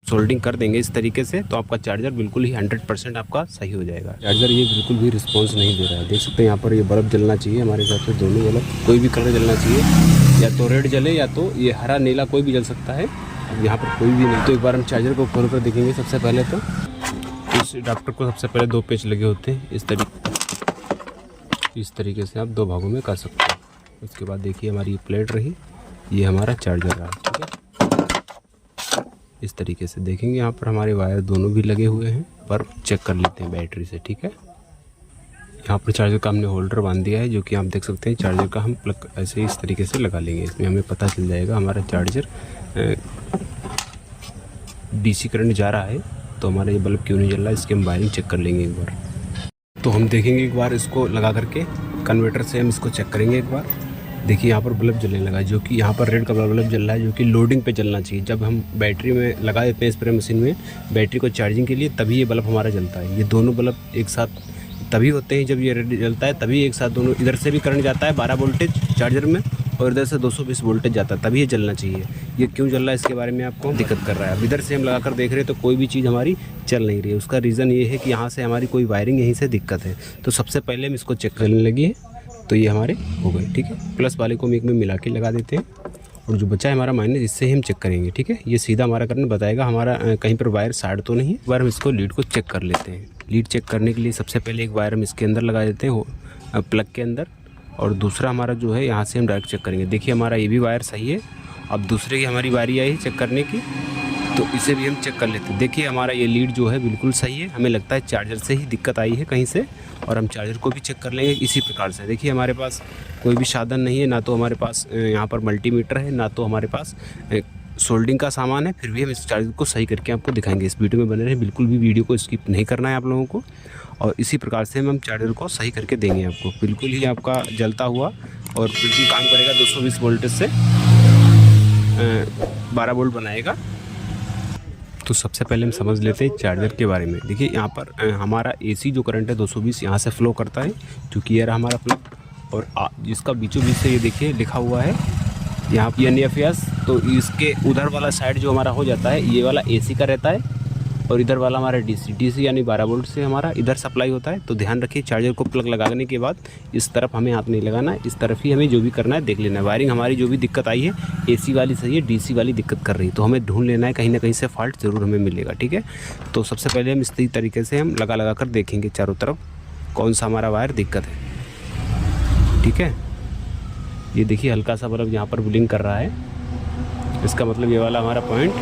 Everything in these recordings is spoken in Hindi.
सोल्डिंग कर देंगे इस तरीके से, तो आपका चार्जर बिल्कुल ही 100% आपका सही हो जाएगा। चार्जर ये बिल्कुल भी रिस्पॉन्स नहीं दे रहा है, देख सकते हैं यहाँ पर ये बल्ब जलना चाहिए हमारे हिसाब से, दोनों बल्ब कोई भी कलर जलना चाहिए, या तो रेड जले या तो ये हरा नीला कोई भी जल सकता है। अब यहाँ पर कोई भी नहीं, तो एक बार हम चार्जर को खोल कर देखेंगे। सबसे पहले तो इस अडाप्टर को सबसे पहले 2 पेच लगे होते हैं, इस तरीके से आप 2 भागों में कर सकते हैं। उसके बाद देखिए हमारी ये प्लेट रही, ये हमारा चार्जर रहा, ठीक है। इस तरीके से देखेंगे यहाँ पर हमारे वायर दोनों भी लगे हुए हैं, पर चेक कर लेते हैं बैटरी से, ठीक है। यहाँ पर चार्जर का हमने होल्डर बांध दिया है, जो कि आप देख सकते हैं। चार्जर का हम प्लग ऐसे इस तरीके से लगा लेंगे, इसमें हमें पता चल जाएगा हमारा चार्जर डीसी करंट जा रहा है, तो हमारा ये बल्ब क्यों नहीं जल रहा है, इसकी हम वायरिंग चेक कर लेंगे एक बार। तो हम देखेंगे एक बार इसको लगा करके, कन्वर्टर से हम इसको चेक करेंगे एक बार। देखिए यहाँ पर बल्ब जलने लगा, जो कि यहाँ पर रेड का बल्ब जल रहा है, जो कि लोडिंग पे जलना चाहिए। जब हम बैटरी में लगा देते हैं स्प्रे मशीन में बैटरी को चार्जिंग के लिए, तभी ये बल्ब हमारा जलता है। ये दोनों बल्ब एक साथ तभी होते हैं जब ये रेड जलता है, तभी एक साथ दोनों, इधर से भी करंट जाता है 12 वोल्टेज चार्जर में, और इधर से 220 वोल्टेज जाता है, तभी ये जलना चाहिए। ये क्यों जल रहा है इसके बारे में आपको दिक्कत कर रहा है। अब इधर से हम लगा कर देख रहे हैं तो कोई भी चीज़ हमारी चल नहीं रही है। उसका रीज़न ये है कि यहाँ से हमारी कोई वायरिंग यहीं से दिक्कत है। तो सबसे पहले हम इसको चेक करने लगी है, तो ये हमारे हो गए, ठीक है। प्लस वाले को हम एक में मिला के लगा देते हैं, और जो बचा है हमारा माइनस, इससे ही हम चेक करेंगे, ठीक है। ये सीधा हमारा करंट बताएगा हमारा कहीं पर वायर साइड तो नहीं है। एक बार हम इसको लीड को चेक कर लेते हैं। लीड चेक करने के लिए सबसे पहले एक वायर हम इसके अंदर लगा देते हैं, प्लग के अंदर, और दूसरा हमारा जो है यहाँ से हम डायरेक्ट चेक करेंगे। देखिए हमारा ये भी वायर सही है। अब दूसरे की हमारी बारी आई है चेक करने की, तो इसे भी हम चेक कर लेते हैं। देखिए हमारा ये लीड जो है बिल्कुल सही है, हमें लगता है चार्जर से ही दिक्कत आई है कहीं से, और हम चार्जर को भी चेक कर लेंगे इसी प्रकार से। देखिए हमारे पास कोई भी साधन नहीं है, ना तो हमारे पास यहाँ पर मल्टीमीटर है, ना तो हमारे पास सोल्डिंग का सामान है, फिर भी हम इस चार्जर को सही करके आपको दिखाएंगे। इस वीडियो में बने रहें, बिल्कुल भी वीडियो को स्किप नहीं करना है आप लोगों को, और इसी प्रकार से हम चार्जर को सही करके देंगे आपको। बिल्कुल ही आपका जलता हुआ और बिल्कुल काम करेगा, 220 वोल्टेज से 12 वोल्ट बनाएगा। तो सबसे पहले हम समझ लेते हैं चार्जर के बारे में। देखिए यहाँ पर हमारा एसी जो करंट है 220 यहाँ से फ्लो करता है, क्योंकि ये रहा हमारा प्लग, और जिसका बीचों बीच से ये देखिए लिखा हुआ है यहाँ NFS, तो इसके उधर वाला साइड जो हमारा हो जाता है, ये वाला एसी का रहता है, और इधर वाला हमारा डीसी यानी 12 वोल्ट से हमारा इधर सप्लाई होता है। तो ध्यान रखिए, चार्जर को प्लग लगाने के बाद इस तरफ हमें हाथ नहीं लगाना है, इस तरफ ही हमें जो भी करना है देख लेना है। वायरिंग हमारी जो भी दिक्कत आई है, एसी वाली सही है, डीसी वाली दिक्कत कर रही है, तो हमें ढूंढ लेना है, कहीं ना कहीं से फॉल्ट ज़रूर हमें मिलेगा, ठीक है। तो सबसे पहले हम इसी तरीके से हम लगा कर देखेंगे चारों तरफ कौन सा हमारा वायर दिक्कत है, ठीक है। ये देखिए हल्का सा बल्ब यहाँ पर ब्लिंक कर रहा है, इसका मतलब ये वाला हमारा पॉइंट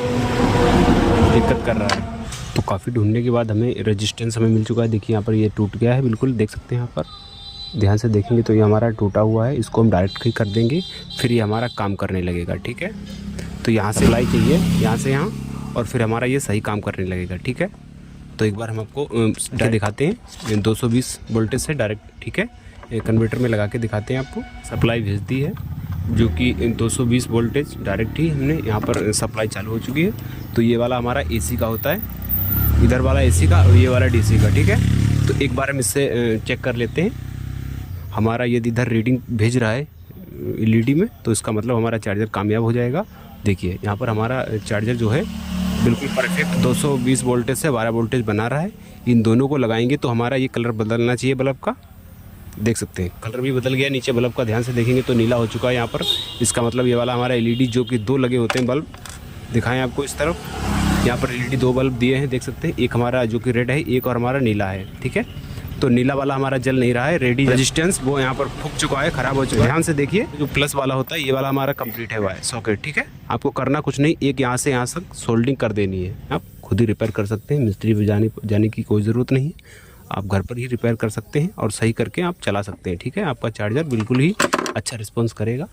दिक्कत कर रहा है। तो काफ़ी ढूंढने के बाद हमें रेजिस्टेंस मिल चुका है। देखिए यहाँ पर ये टूट गया है, बिल्कुल देख सकते हैं। यहाँ पर ध्यान से देखेंगे तो ये हमारा टूटा हुआ है, इसको हम डायरेक्ट ही कर देंगे, फिर ये हमारा काम करने लगेगा, ठीक है। तो यहाँ से लाई चाहिए, यहाँ से यहाँ, और फिर हमारा ये सही काम करने लगेगा, ठीक है। तो एक बार हम आपको दिखाते हैं 220 वोल्टेज से डायरेक्ट, ठीक है। कन्वर्टर में लगा के दिखाते हैं आपको। सप्लाई भेज दी है, जो कि 220 वोल्टेज डायरेक्ट ही हमने यहाँ पर सप्लाई चालू हो चुकी है। तो ये वाला हमारा एसी का होता है, इधर वाला एसी का, और ये वाला डीसी का, ठीक है। तो एक बार हम इससे चेक कर लेते हैं। हमारा यदि इधर रीडिंग भेज रहा है LED में, तो इसका मतलब हमारा चार्जर कामयाब हो जाएगा। देखिए यहाँ पर हमारा चार्जर जो है बिल्कुल परफेक्ट 220 वोल्टेज से 12 वोल्टेज बना रहा है। इन दोनों को लगाएंगे तो हमारा ये कलर बदलना चाहिए बल्ब का, देख सकते हैं कलर भी बदल गया। नीचे बल्ब का ध्यान से देखेंगे तो नीला हो चुका है यहाँ पर, इसका मतलब ये वाला हमारा LED जो कि 2 लगे होते हैं बल्ब, दिखाएं आपको इस तरफ, यहाँ पर LED 2 बल्ब दिए हैं, देख सकते हैं। एक हमारा जो कि रेड है, एक और हमारा नीला है, ठीक है। तो नीला वाला हमारा जल नहीं रहा है, रेजिस्टेंस वो यहाँ पर फूक चुका है, खराब हो चुका है। ध्यान से देखिए, जो प्लस वाला होता है ये वाला हमारा कंप्लीट है वायर सॉकेट, ठीक है। आपको करना कुछ नहीं, एक यहाँ से यहाँ तक सोल्डिंग कर देनी है, आप खुद ही रिपेयर कर सकते हैं, मिस्त्री पे जाने की कोई ज़रूरत नहीं है। आप घर पर ही रिपेयर कर सकते हैं और सही करके आप चला सकते हैं, ठीक है। आपका चार्जर बिल्कुल ही अच्छा रिस्पॉन्स करेगा।